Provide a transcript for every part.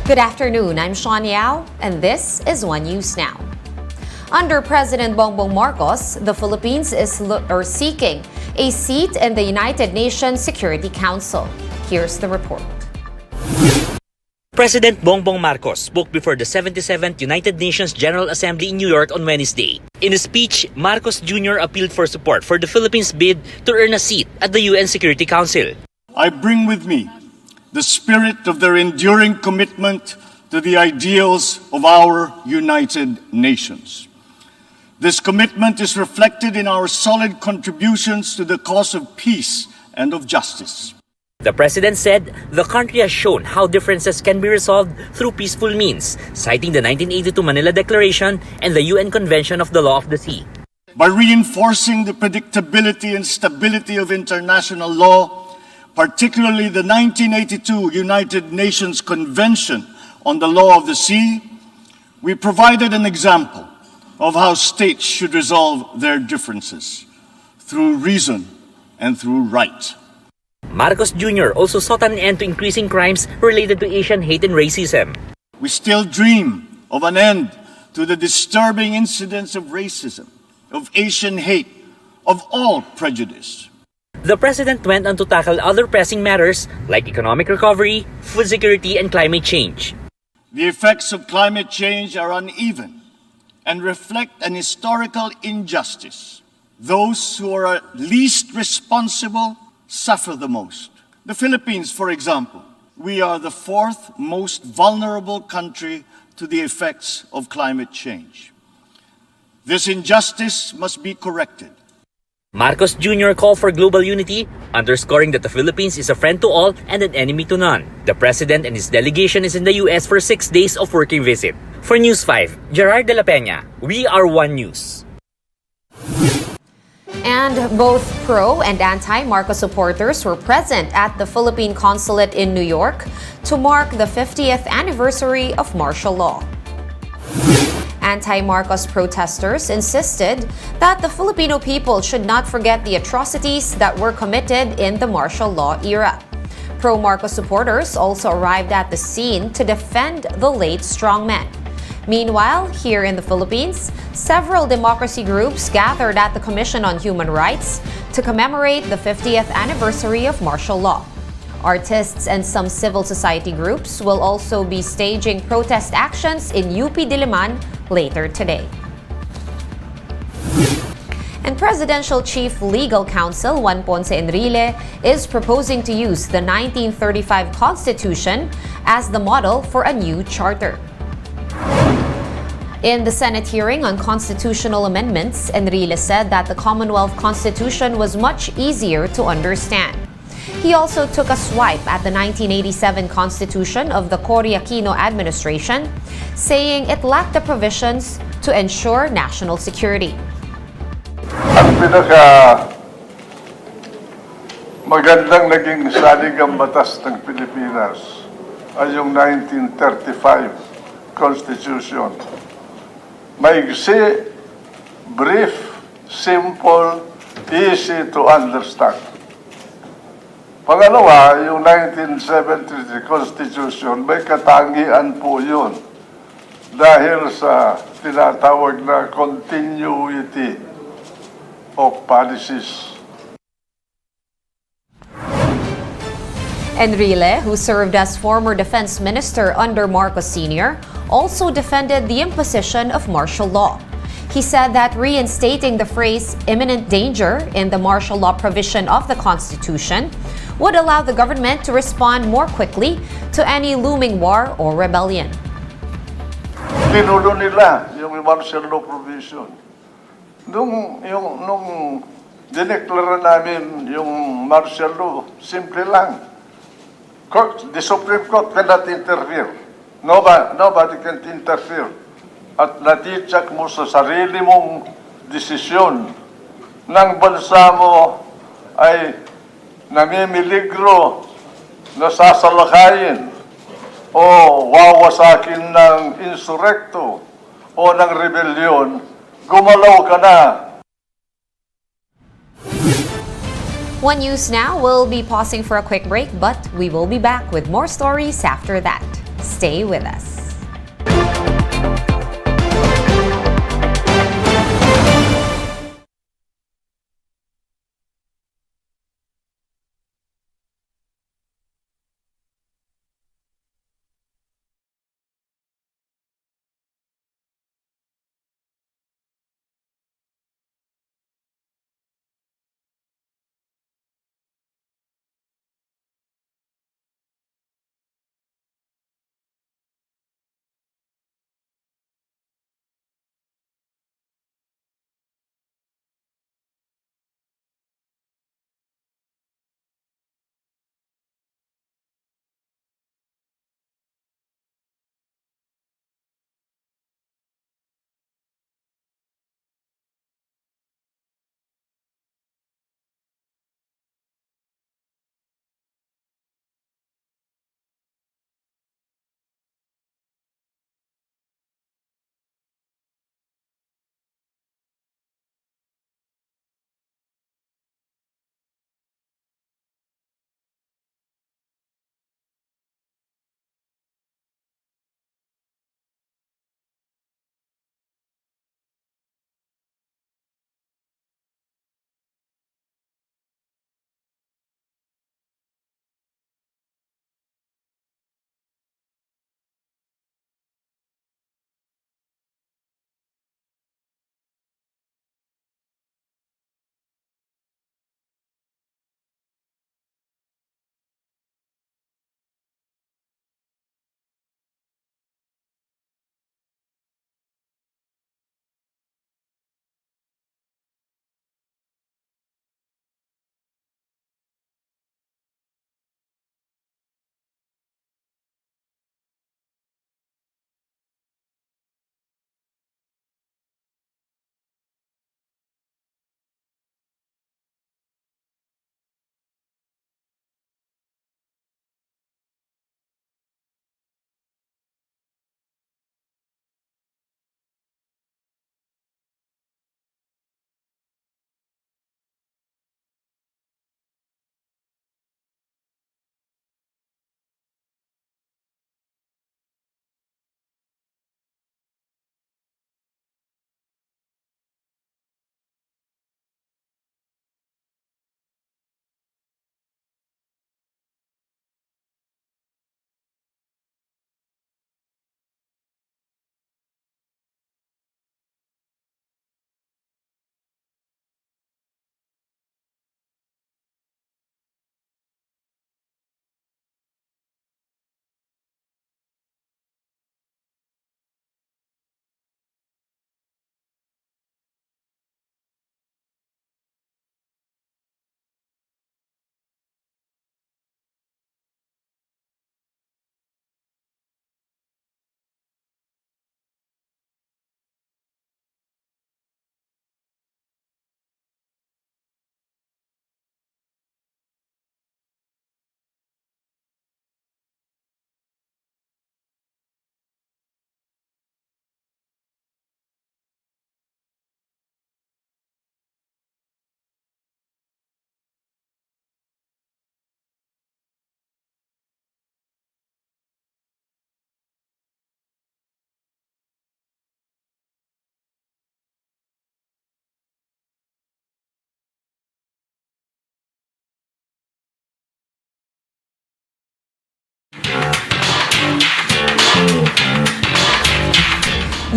Good afternoon, I'm Sean Yao, and this is One News Now. Under President Bongbong Marcos, the Philippines is seeking a seat in the United Nations Security Council. Here's the report. President Bongbong Marcos spoke before the 77th United Nations General Assembly in New York on Wednesday. In a speech, Marcos Jr. appealed for support for the Philippines' bid to earn a seat at the UN Security Council. I bring with me the spirit of their enduring commitment to the ideals of our United Nations. This commitment is reflected in our solid contributions to the cause of peace and of justice. The president said the country has shown how differences can be resolved through peaceful means, citing the 1982 Manila Declaration and the UN Convention of the Law of the Sea. By reinforcing the predictability and stability of international law, particularly the 1982 United Nations Convention on the Law of the Sea, we provided an example of how states should resolve their differences through reason and through right. Marcos Jr. also sought an end to increasing crimes related to Asian hate and racism. We still dream of an end to the disturbing incidents of racism, of Asian hate, of all prejudice. The president went on to tackle other pressing matters like economic recovery, food security, and climate change. The effects of climate change are uneven and reflect an historical injustice. Those who are least responsible suffer the most. The Philippines, for example, we are the fourth most vulnerable country to the effects of climate change. This injustice must be corrected. Marcos Jr. called for global unity, underscoring that the Philippines is a friend to all and an enemy to none. The president and his delegation is in the U.S. for 6 days of working visit. For News 5, Gerard de la Peña, we are One News. And both pro and anti-Marcos supporters were present at the Philippine consulate in New York to mark the 50th anniversary of martial law. Anti-Marcos protesters insisted that the Filipino people should not forget the atrocities that were committed in the martial law era. Pro-Marcos supporters also arrived at the scene to defend the late strongman. Meanwhile, here in the Philippines, several democracy groups gathered at the Commission on Human Rights to commemorate the 50th anniversary of martial law. Artists and some civil society groups will also be staging protest actions in UP Diliman later today. And Presidential Chief Legal Counsel Juan Ponce Enrile is proposing to use the 1935 Constitution as the model for a new charter. In the Senate hearing on constitutional amendments, Enrile said that the Commonwealth Constitution was much easier to understand. He also took a swipe at the 1987 Constitution of the Cory Aquino administration, saying it lacked the provisions to ensure national security. Ang magandang naging saligang batas ng Pilipinas ay yung 1935 Constitution. Maigsi, brief, simple, easy to understand. Pangalawa, yung 1973 Constitution, may katangian po yun dahil sa tinatawag na continuity of policies. Enrile, who served as former defense minister under Marcos Sr., also defended the imposition of martial law. He said that reinstating the phrase imminent danger in the martial law provision of the Constitution would allow the government to respond more quickly to any looming war or rebellion. Tinulo nila yung martial law provision. Nung dineklara namin yung martial law, simple lang. The Supreme Court cannot interfere. Nobody can interfere. At natitsak mo sa sarili mong desisyon ng bansa mo ay namimiligro, nasasalakayin, o wawasakin ng insurekto o ng rebellion, gumalaw ka na. One News Now will be pausing for a quick break, but we will be back with more stories after that. Stay with us.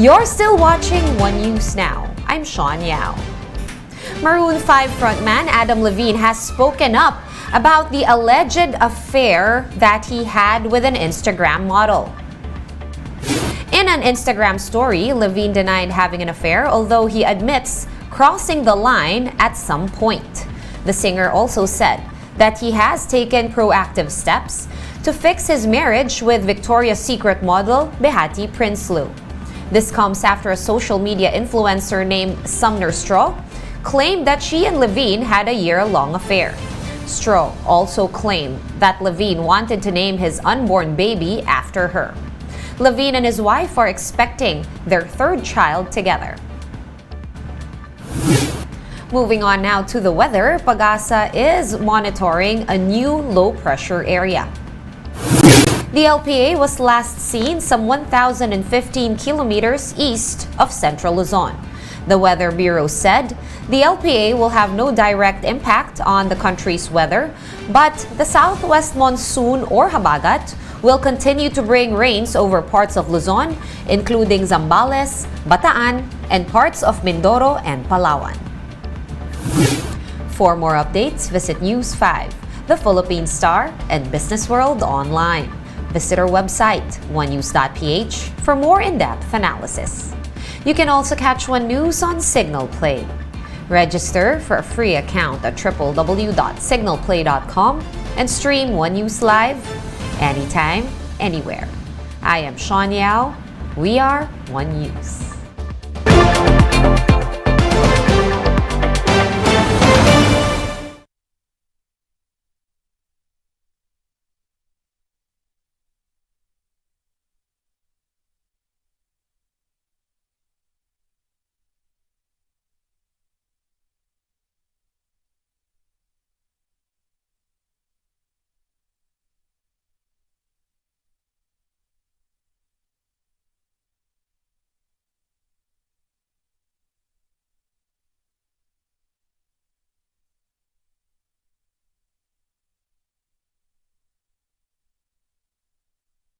You're still watching One News Now. I'm Sean Yao. Maroon 5 frontman Adam Levine has spoken up about the alleged affair that he had with an Instagram model. In an Instagram story, Levine denied having an affair, although he admits crossing the line at some point. The singer also said that he has taken proactive steps to fix his marriage with Victoria's Secret model Behati Prinsloo. This comes after a social media influencer named Sumner Straw claimed that she and Levine had a year-long affair. Straw also claimed that Levine wanted to name his unborn baby after her. Levine and his wife are expecting their third child together. Moving on now to the weather, PAGASA is monitoring a new low-pressure area. The LPA was last seen some 1,015 kilometers east of central Luzon. The Weather Bureau said the LPA will have no direct impact on the country's weather, but the southwest monsoon or habagat will continue to bring rains over parts of Luzon, including Zambales, Bataan, and parts of Mindoro and Palawan. For more updates, visit News 5, The Philippine Star, and Business World online. Visit our website, onenews.ph, for more in-depth analysis. You can also catch One News on Signal Play. Register for a free account at www.signalplay.com and stream One News live anytime, anywhere. I am Sean Yao. We are One News.